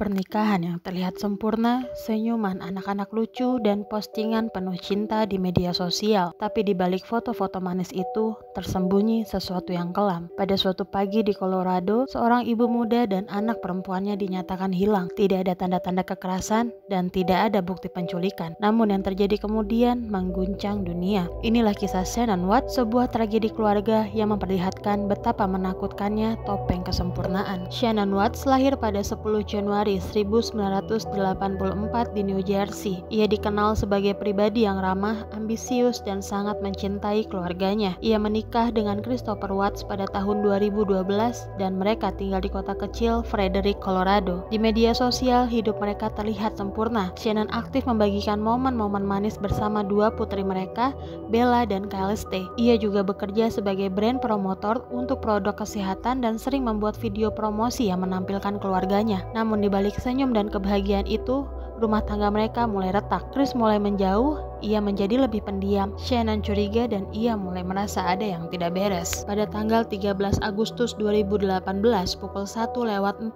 Pernikahan yang terlihat sempurna, senyuman anak-anak lucu, dan postingan penuh cinta di media sosial. Tapi di balik foto-foto manis itu, tersembunyi sesuatu yang kelam. Pada suatu pagi di Colorado, seorang ibu muda dan anak perempuannya dinyatakan hilang. Tidak ada tanda-tanda kekerasan dan tidak ada bukti penculikan. Namun yang terjadi kemudian mengguncang dunia. Inilah kisah Shannon Watts, sebuah tragedi keluarga yang memperlihatkan betapa menakutkannya topeng kesempurnaan. Shannon Watts lahir pada 10 Januari 1984 di New Jersey. Ia dikenal sebagai pribadi yang ramah, ambisius, dan sangat mencintai keluarganya. Ia menikah dengan Christopher Watts pada tahun 2012 dan mereka tinggal di kota kecil Frederick, Colorado. Di media sosial, hidup mereka terlihat sempurna. Shannon aktif membagikan momen-momen manis bersama dua putri mereka, Bella dan Caliste. Ia juga bekerja sebagai brand promotor untuk produk kesehatan dan sering membuat video promosi yang menampilkan keluarganya. Namun di balik senyum dan kebahagiaan itu, rumah tangga mereka mulai retak. Chris mulai menjauh, ia menjadi lebih pendiam. Shannon curiga dan ia mulai merasa ada yang tidak beres. Pada tanggal 13 Agustus 2018 pukul 1:48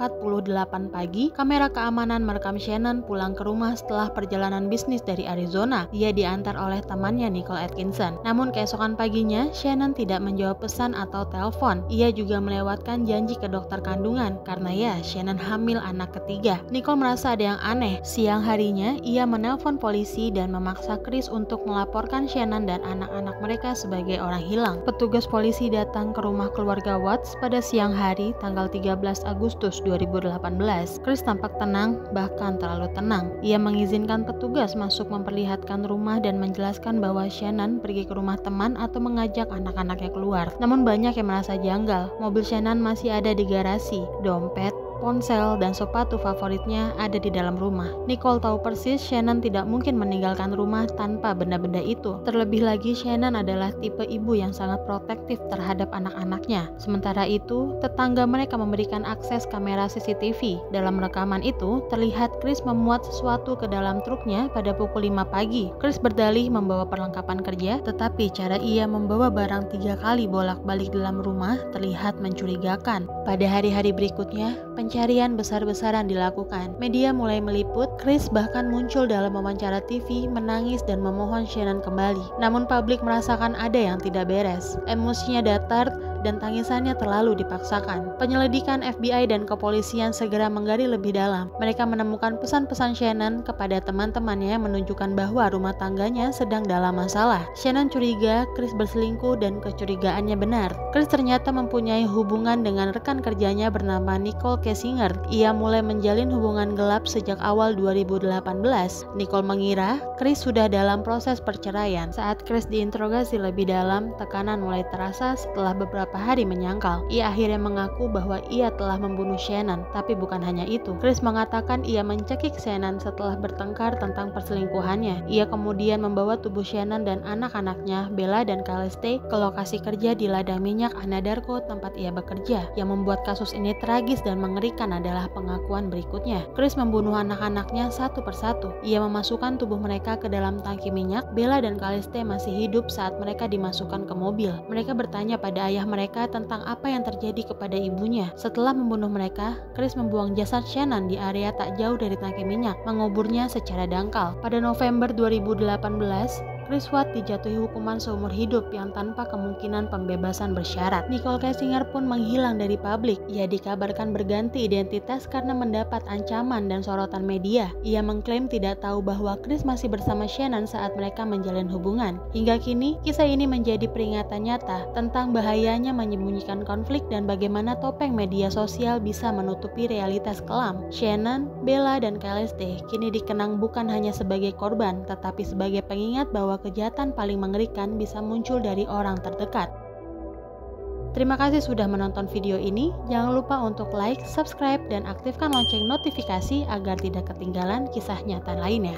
pagi, kamera keamanan merekam Shannon pulang ke rumah setelah perjalanan bisnis dari Arizona. Ia diantar oleh temannya Nicole Atkinson. Namun keesokan paginya, Shannon tidak menjawab pesan atau telepon. Ia juga melewatkan janji ke dokter kandungan karena ya, Shannon hamil anak ketiga. Nicole merasa ada yang aneh. Siang harinya, ia menelpon polisi dan memaksa Chris untuk melaporkan Shannon dan anak-anak mereka sebagai orang hilang. Petugas polisi datang ke rumah keluarga Watts pada siang hari tanggal 13 Agustus 2018. Chris tampak tenang, bahkan terlalu tenang. Ia mengizinkan petugas masuk memperlihatkan rumah dan menjelaskan bahwa Shannon pergi ke rumah teman atau mengajak anak-anaknya keluar. Namun banyak yang merasa janggal. Mobil Shannon masih ada di garasi, dompet, ponsel, dan sepatu favoritnya ada di dalam rumah. Nicole tahu persis Shannon tidak mungkin meninggalkan rumah tanpa benda-benda itu. Terlebih lagi, Shannon adalah tipe ibu yang sangat protektif terhadap anak-anaknya. Sementara itu, tetangga mereka memberikan akses kamera CCTV. Dalam rekaman itu, terlihat Chris memuat sesuatu ke dalam truknya pada pukul 5 pagi. Chris berdalih membawa perlengkapan kerja, tetapi cara ia membawa barang 3 kali bolak-balik dalam rumah terlihat mencurigakan. Pada hari-hari berikutnya, pencarian besar-besaran dilakukan. Media mulai meliput, Chris bahkan muncul dalam wawancara TV, menangis dan memohon Shannon kembali. Namun publik merasakan ada yang tidak beres. Emosinya datar dan tangisannya terlalu dipaksakan. Penyelidikan FBI dan kepolisian segera menggali lebih dalam. Mereka menemukan pesan-pesan Shannon kepada teman-temannya yang menunjukkan bahwa rumah tangganya sedang dalam masalah. Shannon curiga Chris berselingkuh dan kecurigaannya benar. Chris ternyata mempunyai hubungan dengan rekan kerjanya bernama Nicole Kessinger. Ia mulai menjalin hubungan gelap sejak awal 2018. Nicole mengira Chris sudah dalam proses perceraian. Saat Chris diinterogasi lebih dalam, tekanan mulai terasa setelah beberapa hari menyangkal. Ia akhirnya mengaku bahwa ia telah membunuh Shannon, tapi bukan hanya itu. Chris mengatakan ia mencekik Shannon setelah bertengkar tentang perselingkuhannya. Ia kemudian membawa tubuh Shannon dan anak-anaknya, Bella dan Caliste, ke lokasi kerja di ladang minyak Anadarko tempat ia bekerja. Yang membuat kasus ini tragis dan mengerikan adalah pengakuan berikutnya. Chris membunuh anak-anaknya satu persatu. Ia memasukkan tubuh mereka ke dalam tangki minyak. Bella dan Caliste masih hidup saat mereka dimasukkan ke mobil. Mereka bertanya pada ayah mereka tentang apa yang terjadi kepada ibunya. Setelah membunuh mereka, Chris membuang jasad Shannon di area tak jauh dari tangki minyak, menguburnya secara dangkal. Pada November 2018, Chris Watts dijatuhi hukuman seumur hidup yang tanpa kemungkinan pembebasan bersyarat. Nicole Kessinger pun menghilang dari publik. Ia dikabarkan berganti identitas karena mendapat ancaman dan sorotan media. Ia mengklaim tidak tahu bahwa Chris masih bersama Shannon saat mereka menjalin hubungan. Hingga kini, kisah ini menjadi peringatan nyata tentang bahayanya menyembunyikan konflik dan bagaimana topeng media sosial bisa menutupi realitas kelam. Shannon, Bella, dan Caliste kini dikenang bukan hanya sebagai korban, tetapi sebagai pengingat bahwa kejahatan paling mengerikan bisa muncul dari orang terdekat. Terima kasih sudah menonton video ini. Jangan lupa untuk like, subscribe, dan aktifkan lonceng notifikasi agar tidak ketinggalan kisah nyata lainnya.